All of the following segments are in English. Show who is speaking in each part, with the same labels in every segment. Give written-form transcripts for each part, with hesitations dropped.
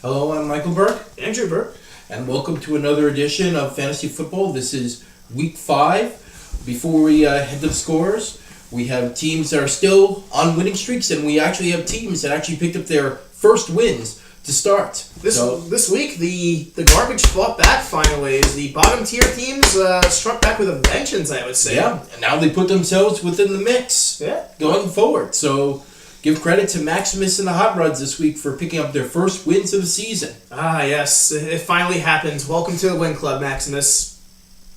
Speaker 1: Hello, I'm Michael Burke.
Speaker 2: Andrew Burke.
Speaker 1: And welcome to another edition of Fantasy Football. This is week 5. Before we head to the scores, we have teams that are still on winning streaks, and we actually have teams that actually picked up their first wins to start.
Speaker 2: This week, the garbage fought back finally. As the bottom tier teams struck back with a vengeance, I would say.
Speaker 1: Yeah, and now they put themselves within the mix going forward. So give credit to Maximus and the Hot Rods this week for picking up their first wins of the season.
Speaker 2: Ah, yes. It finally happened. Welcome to the Win Club, Maximus.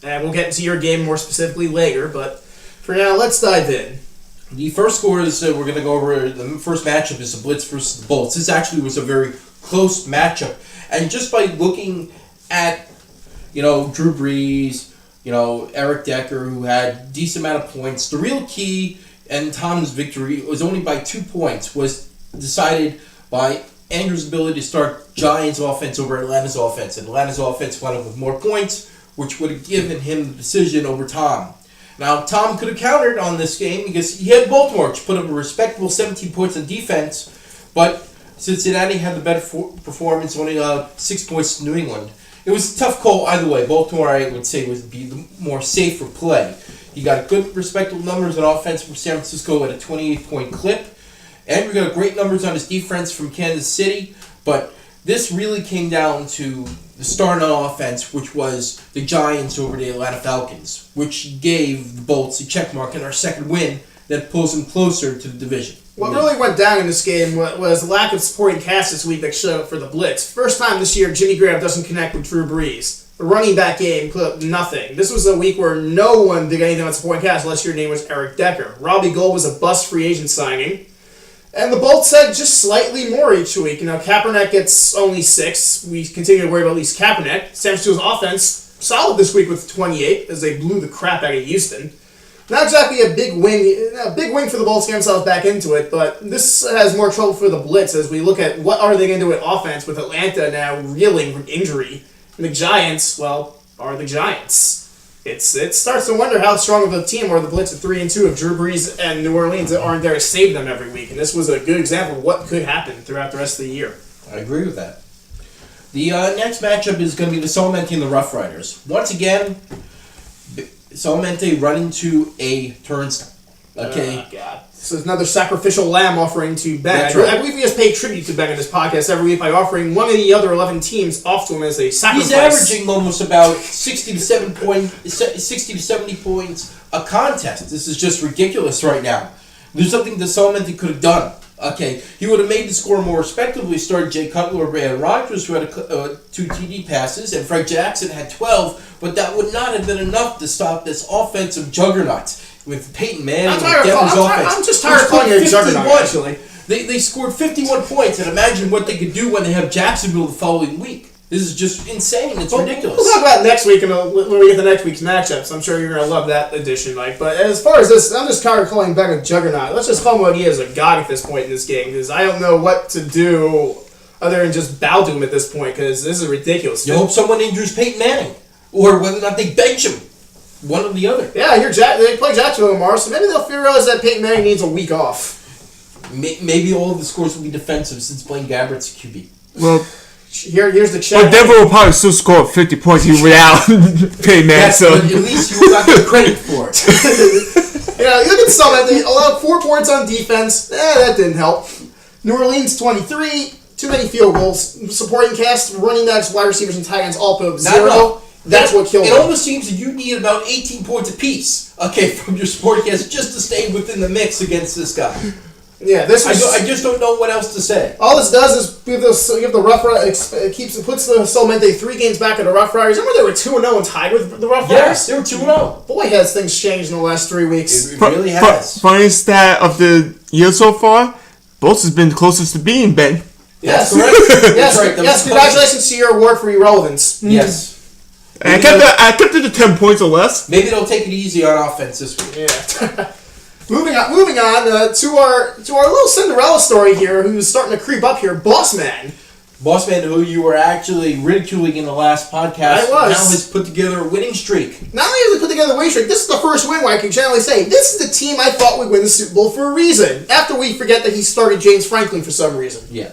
Speaker 2: And we'll get into your game more specifically later, but for now, let's dive in.
Speaker 1: The first score is, we're going to go over, the first matchup is the Blitz versus the Bolts. This actually was a very close matchup. And just by looking at, Drew Brees, Eric Decker, who had decent amount of points, the real key and Tom's victory was only by 2 points, was decided by Andrew's ability to start Giants' offense over Atlanta's offense. And Atlanta's offense went up with more points, which would have given him the decision over Tom. Now, Tom could have countered on this game because he had Baltimore, which put up a respectable 17 points on defense, but Cincinnati had the better performance, only 6 points to New England. It was a tough call either way. Baltimore, I would say, would be the more safer play. He got good, respectable numbers on offense from San Francisco at a 28-point clip. Andrew got great numbers on his defense from Kansas City, but this really came down to the start on offense, which was the Giants over the Atlanta Falcons, which gave the Bolts a checkmark in our second win that pulls them closer to the division.
Speaker 2: What really went down in this game was the lack of supporting cast this week that showed up for the Blitz. First time this year, Jimmy Graham doesn't connect with Drew Brees. The running back game put up nothing. This was a week where no one did anything on supporting cast unless your name was Eric Decker. Robbie Gould was a bust free agent signing. And the Bolts had just slightly more each week. Kaepernick gets only 6. We continue to worry about at least Kaepernick. San Francisco's offense, solid this week with 28, as they blew the crap out of Houston. Not exactly a big win for the Bolts to get themselves back into it, but this has more trouble for the Blitz as we look at what are they going to do at offense with Atlanta now reeling from injury. And the Giants, are the Giants. It starts to wonder how strong of a team are the Blitz at 3-2 if Drew Brees and New Orleans aren't there to save them every week. And this was a good example of what could happen throughout the rest of the year.
Speaker 1: I agree with that. The next matchup is going to be the Solamente and the Rough Riders. Once again, Solamente run into a turnstile. Okay.
Speaker 2: Oh, God. This is another sacrificial lamb offering to Ben.
Speaker 1: That's right.
Speaker 2: I believe we just pay tribute to Ben in this podcast every week by offering one of the other 11 teams off to him as a sacrifice.
Speaker 1: He's averaging almost about 60 to 70 points a contest. This is just ridiculous right now. There's something that Solamente could have done. Okay, he would have made the score more respectably. Started Jay Cutler or Brandon Rodgers, who had 2 TD passes, and Frank Jackson had 12, but that would not have been enough to stop this offensive juggernaut with Peyton Manning and Denver's offense.
Speaker 2: I'm just tired of calling it a juggernaut, actually.
Speaker 1: They scored 51 points, and imagine what they could do when they have Jacksonville the following week. This is just insane. It's ridiculous.
Speaker 2: We'll talk about next week when we get to next week's matchups. I'm sure you're going to love that edition, Mike. But as far as this, I'm just tired of calling Ben a juggernaut. Let's just call him what he is, a god at this point in this game, because I don't know what to do other than just bow to him at this point, because this is ridiculous.
Speaker 1: You hope someone injures Peyton Manning, or whether or not they bench him. One or the other.
Speaker 2: Yeah, they play Jacksonville tomorrow, so maybe they'll realize that Peyton Manning needs a week off.
Speaker 1: Maybe all of the scores will be defensive since Blaine Gabbert's QB.
Speaker 3: Well,
Speaker 2: here's the check.
Speaker 3: But Denver will probably still score 50 points without Peyton Manning.
Speaker 1: Yes,
Speaker 3: so
Speaker 1: but at least you got the credit for it.
Speaker 2: You look at some. They allowed 4 points on defense. That didn't help. New Orleans 23, too many field goals. Supporting cast, running backs, wide receivers, and tight ends all put up 0. That's what killed them.
Speaker 1: It almost seems that you need about 18 points apiece, from your supporting cast just to stay within the mix against this guy.
Speaker 2: Yeah, this was.
Speaker 1: I just don't know what else to say.
Speaker 2: All this does is give the Rough Riders, puts the Solamente 3 games back at the Rough Riders. Remember they were 2-0 and tied with the Rough Riders?
Speaker 1: Yes, they were 2-0.
Speaker 2: Boy, has things changed in the last 3 weeks.
Speaker 1: It really has.
Speaker 3: Funny stat of the year so far, Bolts has been closest to beating Ben.
Speaker 2: Yes,
Speaker 1: correct.
Speaker 2: Yes,
Speaker 1: right.
Speaker 2: Yes. Congratulations to your award for irrelevance.
Speaker 1: Yes.
Speaker 3: And I kept it to 10 points or less.
Speaker 1: Maybe they'll take it easy on offense this week.
Speaker 2: Yeah. Moving on to our little Cinderella story here, who's starting to creep up here. Bossman,
Speaker 1: who you were actually ridiculing in the last podcast, now has put together a winning streak.
Speaker 2: Not only has he put together a winning streak, this is the first win where I can generally say, this is the team I thought would win the Super Bowl for a reason. After we forget that he started James Franklin for some reason.
Speaker 1: Yeah.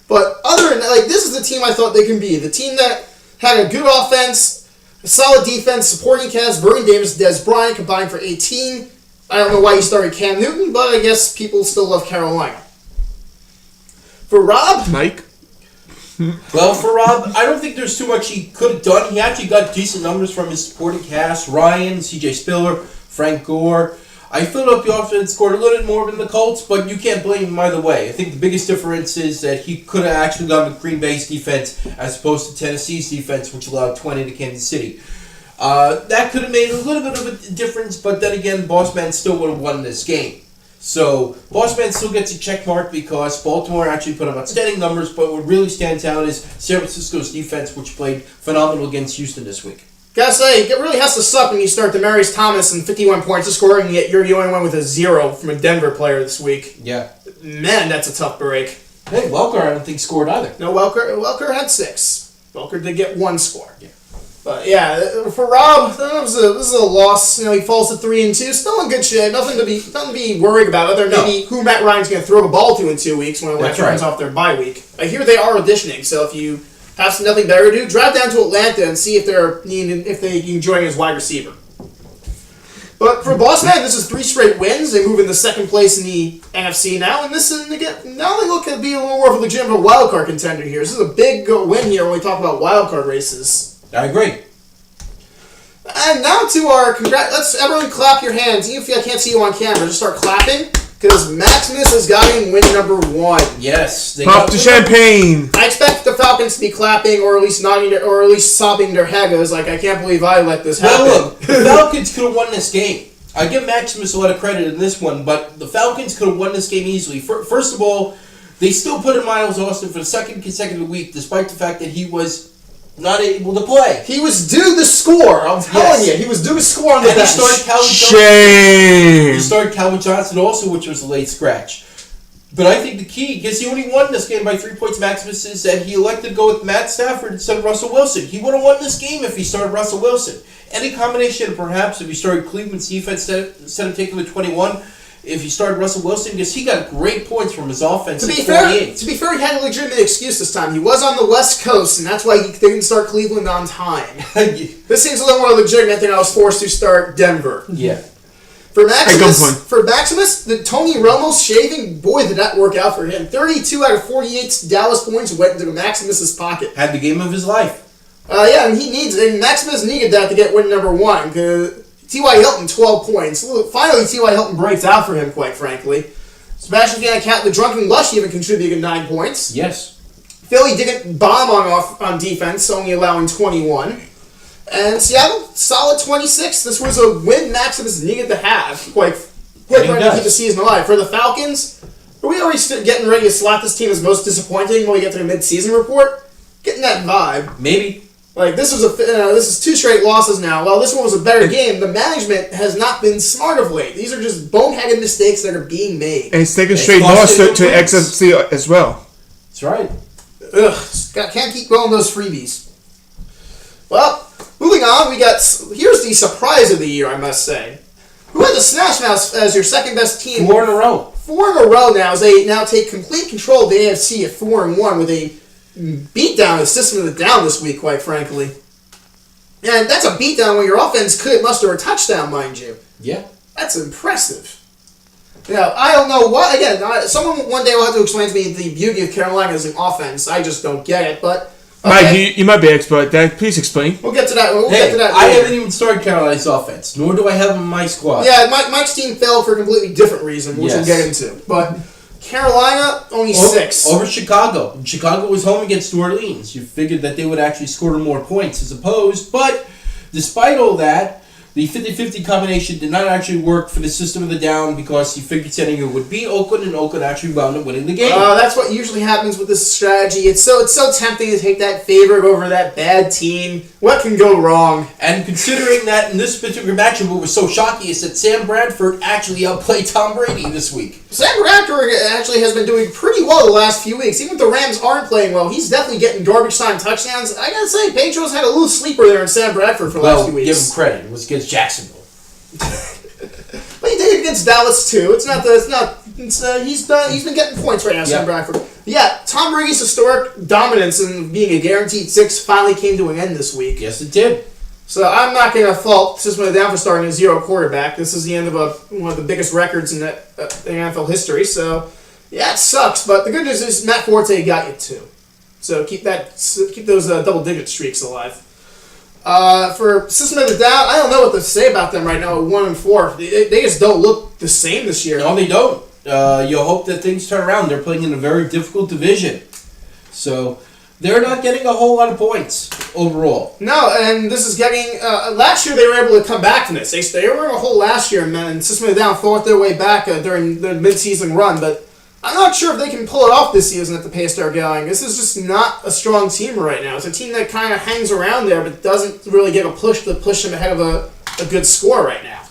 Speaker 2: But other than that, like, this is the team I thought they can be. The team that had a good offense, a solid defense, supporting cast, Vernon Davis, Des Bryant combined for 18. I don't know why you started Cam Newton, but I guess people still love Carolina. For Rob?
Speaker 3: Mike?
Speaker 1: Well, for Rob, I don't think there's too much he could have done. He actually got decent numbers from his supporting cast. Ryan, C.J. Spiller, Frank Gore. I Philadelphia offense scored a little bit more than the Colts, but you can't blame him either way. I think the biggest difference is that he could have actually gone with Green Bay's defense as opposed to Tennessee's defense, which allowed 20 to Kansas City. That could have made a little bit of a difference, but then again, Boss Man still would have won this game. So, Boss Man still gets a check mark because Baltimore actually put up outstanding numbers, but what really stands out is San Francisco's defense, which played phenomenal against Houston this week.
Speaker 2: Gotta say, it really has to suck when you start Demaryius Thomas and 51 points to score, and yet you're the only one with a 0 from a Denver player this week.
Speaker 1: Yeah.
Speaker 2: Man, that's a tough break.
Speaker 1: Hey, Welker, I don't think scored either.
Speaker 2: No, Welker had 6. Welker did get 1 score.
Speaker 1: Yeah.
Speaker 2: But yeah, for Rob, this is a loss. You know, he falls to 3-2. Still in good shape. Nothing to be worried about. Other than maybe who Matt Ryan's going to throw the ball to in 2 weeks when Atlanta comes off their bye week. I hear they are auditioning. So if you have nothing better to do, drive down to Atlanta and see if they can join as wide receiver. But for Boston, this is 3 straight wins. They move into second place in the NFC now, and now they look to be a little more of a legitimate wild card contender here. This is a big win here when we talk about wild card races.
Speaker 1: I agree.
Speaker 2: And now to our let's everyone clap your hands. Even if I can't see you on camera, just start clapping because Maximus has gotten win number 1.
Speaker 1: Yes,
Speaker 3: Pop the champagne.
Speaker 2: I expect the Falcons to be clapping or at least sobbing their heads like I can't believe I let this happen.
Speaker 1: Well, look, the Falcons could have won this game. I give Maximus a lot of credit in this one, but the Falcons could have won this game easily. First of all, they still put in Miles Austin for the second consecutive week, despite the fact that he was not able to play.
Speaker 2: He was due to score. I'm telling you, he was due to score on the bench.
Speaker 3: Shame.
Speaker 1: He started Calvin Johnson also, which was a late scratch. But I think the key, because he only won this game by 3 points, Maximus, is that he elected to go with Matt Stafford instead of Russell Wilson. He would have won this game if he started Russell Wilson. Any combination, perhaps, if he started Cleveland's defense instead of taking the 21, if he started Russell Wilson, because he got great points from his offense
Speaker 2: to be fair, he had a legitimate excuse this time. He was on the West Coast, and that's why they didn't start Cleveland on time. This seems a little more legitimate than I was forced to start Denver.
Speaker 1: Yeah.
Speaker 2: For Maximus, the Tony Romo's shaving, boy, did that work out for him. 32 out of 48 Dallas points went into Maximus's pocket.
Speaker 1: Had the game of his life.
Speaker 2: Yeah, and Maximus needed that to get win number 1, because T.Y. Hilton, 12 points. Finally, T.Y. Hilton breaks out for him, quite frankly. Sebastian Cat, the Drunken Lush, even contributed 9 points.
Speaker 1: Yes.
Speaker 2: Philly didn't bomb on defense, only allowing 21. And Seattle, solid 26. This was a win Maximus needed to have, quite frankly, to keep the season alive. For the Falcons, are we already getting ready to slot this team as most disappointing when we get to the mid-season report? Getting that vibe.
Speaker 1: Maybe.
Speaker 2: Like, this is 2 straight losses now. While this one was a better game, the management has not been smart of late. These are just boneheaded mistakes that are being made.
Speaker 3: And it's taking straight loss to XFC as well.
Speaker 1: That's right.
Speaker 2: Ugh, can't keep going those freebies. Well, moving on, here's the surprise of the year, I must say. Who had the Smash Mouth as your second best team?
Speaker 1: 4 in a row.
Speaker 2: 4 in a row now, as they now take complete control of the AFC at 4-1 with a beatdown, a system of the down this week, quite frankly. And that's a beatdown when your offense could muster a touchdown, mind you.
Speaker 1: Yeah.
Speaker 2: That's impressive. Yeah, I don't know what, again, someone one day will have to explain to me the beauty of Carolina as an offense. I just don't get it, but... Okay.
Speaker 3: Mike, you might be an expert at that. Please explain.
Speaker 2: We'll get to that.
Speaker 1: I haven't even started Carolina's offense, nor do I have them in my squad.
Speaker 2: Yeah, Mike's team failed for a completely different reason, which we'll get into. But... Carolina, only 6.
Speaker 1: Over Chicago. Chicago was home against New Orleans. You figured that they would actually score more points as opposed. But despite all that, the 50-50 combination did not actually work for the system of the down because he figured setting it would be Oakland, and Oakland actually wound up winning the game.
Speaker 2: That's what usually happens with this strategy. It's so tempting to take that favorite over that bad team. What can go wrong?
Speaker 1: And considering that in this particular matchup, what was so shocking is that Sam Bradford actually outplayed Tom Brady this week.
Speaker 2: Sam Bradford actually has been doing pretty well the last few weeks. Even if the Rams aren't playing well, he's definitely getting garbage time touchdowns. I gotta say, Pedro's had a little sleeper there in Sam Bradford for the last few weeks.
Speaker 1: Give him credit. It was against Jacksonville.
Speaker 2: But he did it against Dallas too. He's been getting points right now, Sam Bradford. Yeah, Tom Brady's historic dominance in being a guaranteed 6 finally came to an end this week.
Speaker 1: Yes, it did.
Speaker 2: So I'm not going to fault System of the Down for starting a 0 quarterback. This is the end of one of the biggest records in NFL history. So, yeah, it sucks. But the good news is Matt Forte got you 2. So keep those double-digit streaks alive. For System of the Down, I don't know what to say about them right now at 1-4. They just don't look the same this year.
Speaker 1: No, they don't. You hope that things turn around. They're playing in a very difficult division. So they're not getting a whole lot of points overall.
Speaker 2: No, and this is getting... last year they were able to come back from this. They were in a hole last year, and System of the Down fought their way back during their mid-season run, but I'm not sure if they can pull it off this season at the pace they're going. This is just not a strong team right now. It's a team that kind of hangs around there, but doesn't really get a push to push them ahead of a good score right now.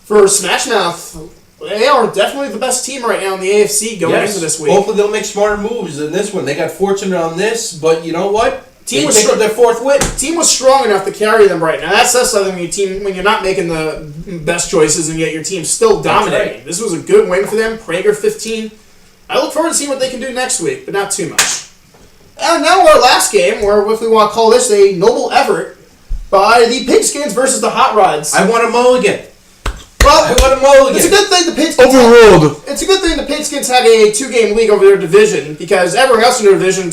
Speaker 2: For Smash Mouth, they are definitely the best team right now in the AFC going into this week.
Speaker 1: Hopefully they'll make smarter moves than this one. They got fortunate on this, but you know what?
Speaker 2: Team
Speaker 1: They
Speaker 2: was
Speaker 1: picked up their 4th win.
Speaker 2: Team was strong enough to carry them right now. That says something when you're not making the best choices and yet your team's still dominating.
Speaker 1: Right.
Speaker 2: This was a good win for them. Prager 15. I look forward to seeing what they can do next week, but not too much. And now our last game, or if we want to call this a noble effort, by the Pigskins versus the Hot Rods.
Speaker 1: I want a mulligan.
Speaker 2: Well,
Speaker 1: I want a mulligan.
Speaker 2: it's a good thing the Pigskins
Speaker 3: Overruled.
Speaker 2: It's a good thing the Pigskins had a 2-game lead over their division, because everyone else in their division,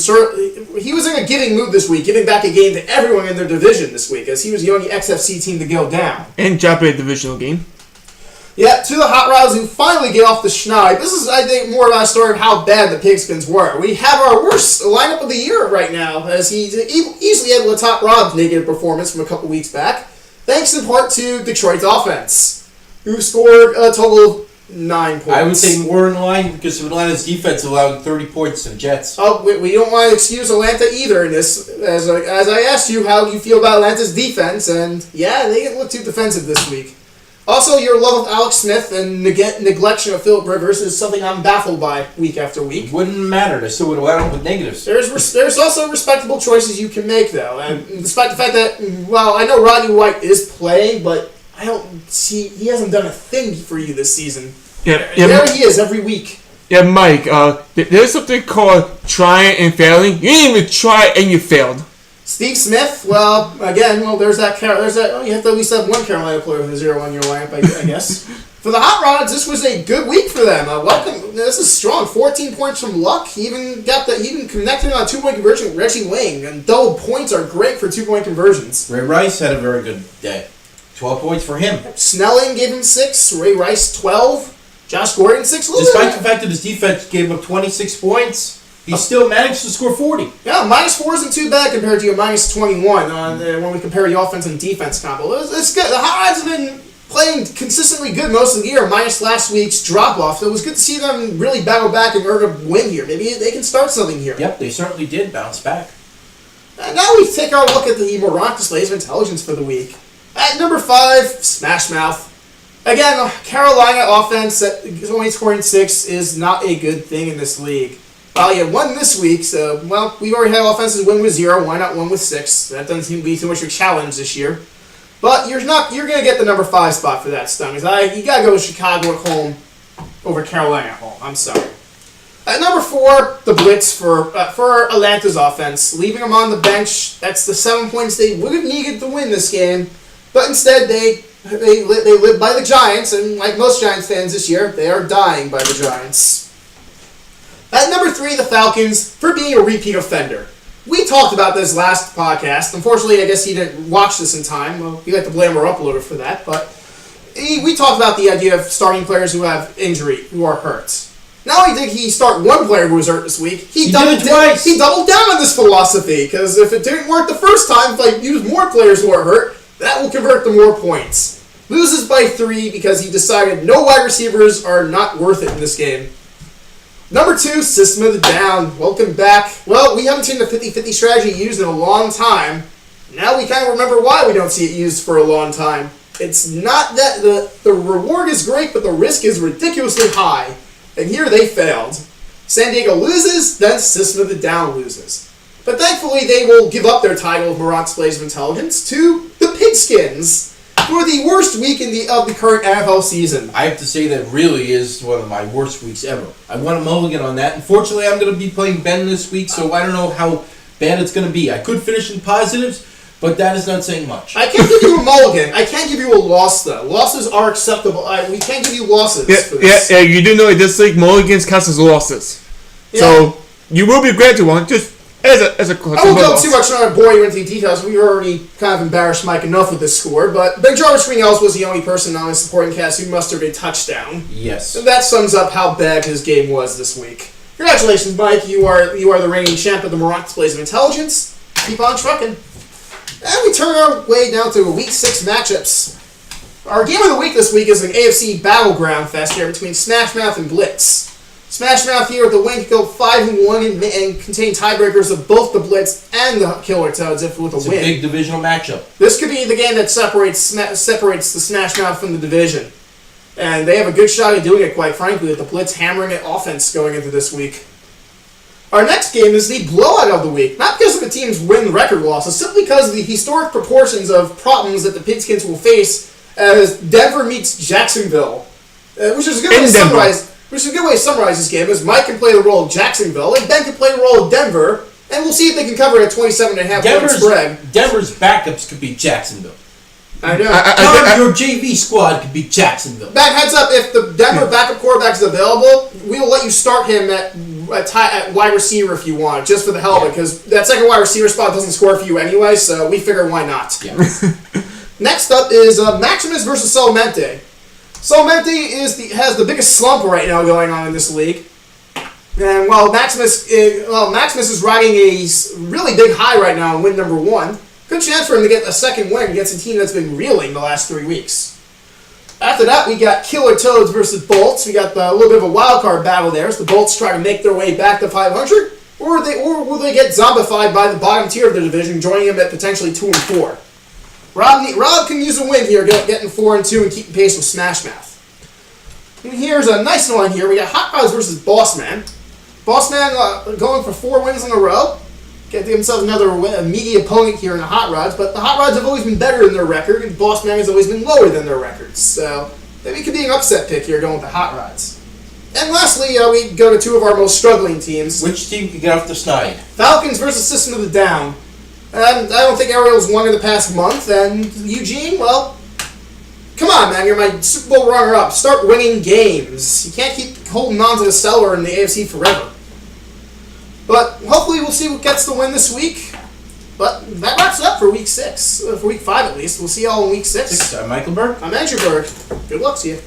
Speaker 2: he was in a giving mood this week, giving back a game to everyone in their division this week, as he was the only XFC team to go down.
Speaker 3: And drop a divisional game.
Speaker 2: Yeah, to the Hot Rods who finally get off the schneid. This is, I think, more about a story of how bad the Pigskins were. We have our worst lineup of the year right now, as he's easily able to top Rob's negative performance from a couple weeks back, thanks in part to Detroit's offense, who scored a total of 9 points.
Speaker 1: I would say more in line because of Atlanta's defense allowing 30 points to the Jets.
Speaker 2: Oh, we don't want to excuse Atlanta either in this. As I asked you how you feel about Atlanta's defense, and yeah, they didn't look too defensive this week. Also, your love of Alex Smith and neglection of Philip Rivers is something I'm baffled by week after week.
Speaker 1: Wouldn't matter. They still would have wound up with negatives.
Speaker 2: There's also respectable choices you can make, though. And despite the fact that, well, I know Rodney White is playing, but I don't see... He hasn't done a thing for you this season.
Speaker 3: Yeah,
Speaker 2: There he is every week.
Speaker 3: Yeah, Mike, there's something called trying and failing. You didn't even try and you failed.
Speaker 2: Steve Smith, well, again, there's that, you have to at least have one Carolina player with a 0 on your lineup, I guess. For the Hot Rods, this was a good week for them. Welcome, this is strong. 14 points from Luck. He even connected on a 2-point conversion with Reggie Wing, and double points are great for 2-point conversions.
Speaker 1: Ray Rice had a very good day. 12 points for him.
Speaker 2: Snelling gave him 6, Ray Rice 12, Josh Gordon 6.
Speaker 1: Despite the fact that his defense gave up 26 points, he still managed to score 40.
Speaker 2: Yeah, -4 isn't too bad compared to a -21 when we compare the offense and defense combo. It's good. The Hot Rods have been playing consistently good most of the year, minus last week's drop-off. It was good to see them really battle back and earn a win here. Maybe they can start something here.
Speaker 1: Yep, they certainly did bounce back.
Speaker 2: And now we take our look at the Morant displays of intelligence for the week. At number 5, Smash Mouth. Again, Carolina offense that is only scoring 6 is not a good thing in this league. Well, you had 1 this week, so, well, we've already had offenses win with 0. Why not 1 with 6? That doesn't seem to be too much of a challenge this year. But you're going to get the number 5 spot for that, Stung. You got to go with Chicago at home over Carolina at home. I'm sorry. At number 4, the Blitz for Atlanta's offense. Leaving them on the bench, that's the 7 points they would have needed to win this game. But instead, they live by the Giants, and like most Giants fans this year, they are dying by the Giants. At number 3, the Falcons, for being a repeat offender. We talked about this last podcast. Unfortunately, I guess he didn't watch this in time. Well, you have to blame our uploader for that. But we talked about the idea of starting players who have injury, who are hurt. Not only did he start one player who was hurt this week, he doubled down on this philosophy. Because if it didn't work the first time, if I use more players who are hurt, that will convert to more points. Loses by 3 because he decided no wide receivers are not worth it in this game. Number 2, System of the Down. Welcome back. Well, we haven't seen the 50-50 strategy used in a long time. Now we kind of remember why we don't see it used for a long time. It's not that the reward is great, but the risk is ridiculously high. And here they failed. San Diego loses, then System of the Down loses. But thankfully, they will give up their title of Morant Displays of Intelligence to the Pigskins for the worst week of the current NFL season.
Speaker 1: I have to say that really is one of my worst weeks ever. I want a mulligan on that. Unfortunately, I'm going to be playing Ben this week, so I don't know how bad it's going to be. I could finish in positives, but that is not saying much.
Speaker 2: I can't give you a mulligan. I can't give you a loss, though. Losses are acceptable. We can't give you losses for this.
Speaker 3: Yeah, you do know in this league, mulligans counts as losses.
Speaker 2: Yeah.
Speaker 3: So, you will be granted one, just as a
Speaker 2: I won't go too much on bore you into the details. We already kind of embarrassed Mike enough with this score, but Ben Jarvis Green-Ellis was the only person on his supporting cast who mustered a touchdown.
Speaker 1: Yes.
Speaker 2: So that sums up how bad his game was this week. Congratulations, Mike. You are the reigning champ of the Morocco Displays of Intelligence. Keep on trucking. And we turn our way now to Week 6 matchups. Our game of the week this week is an AFC battleground fest here between Smash Mouth and Blitz. Smash Mouth here with the win could go 5-1 and contain tiebreakers of both the Blitz and the Killer Toads with a win.
Speaker 1: It's a big divisional matchup.
Speaker 2: This could be the game that separates the Smash Mouth from the division. And they have a good shot at doing it, quite frankly, with the Blitz hammering at offense going into this week. Our next game is the blowout of the week. Not because of the team's win record losses, simply because of the historic proportions of problems that the Pidskins will face as Denver meets Jacksonville. Which is a good way to summarize this game, as Mike can play the role of Jacksonville, and Ben can play the role of Denver, and we'll see if they can cover a 27.5 point spread.
Speaker 1: Denver's backups could beat Jacksonville.
Speaker 2: I know.
Speaker 1: Your JV squad could beat Jacksonville.
Speaker 2: Back heads up, if the Denver backup quarterback is available, we will let you start him at wide receiver if you want, just for the hell of it, because that second wide receiver spot doesn't score for you anyway, so we figure why not.
Speaker 1: Yeah.
Speaker 2: Next up is Maximus versus Solamente. Solamente has the biggest slump right now going on in this league. And while Maximus is riding a really big high right now in win number 1, good chance for him to get a second win against a team that's been reeling the last 3 weeks. After that, we got Killer Toads versus Bolts. We got a little bit of a wild card battle there as the Bolts try to make their way back to 500, or will they get zombified by the bottom tier of the division, joining them at potentially 2-4. Rob can use a win here, getting 4-2 and keeping pace with Smash Mouth. And here's a nice one here. We got Hot Rods versus Bossman. Bossman going for 4 wins in a row. Get themselves another meaty opponent here in the Hot Rods, but the Hot Rods have always been better than their record, and Bossman has always been lower than their records. So maybe it could be an upset pick here going with the Hot Rods. And lastly, we go to 2 of our most struggling teams.
Speaker 1: Which team could get off the snide?
Speaker 2: Falcons versus System of the Down. And I don't think Ariel's won in the past month, and Eugene, well, come on, man, you're my Super Bowl runner-up. Start winning games. You can't keep holding on to the cellar in the AFC forever. But hopefully we'll see what gets the win this week. But that wraps it up for Week 6. For Week 5 at least. We'll see y'all in Week 6.
Speaker 1: I'm Michael Burke.
Speaker 2: I'm Andrew Berg. Good luck to you.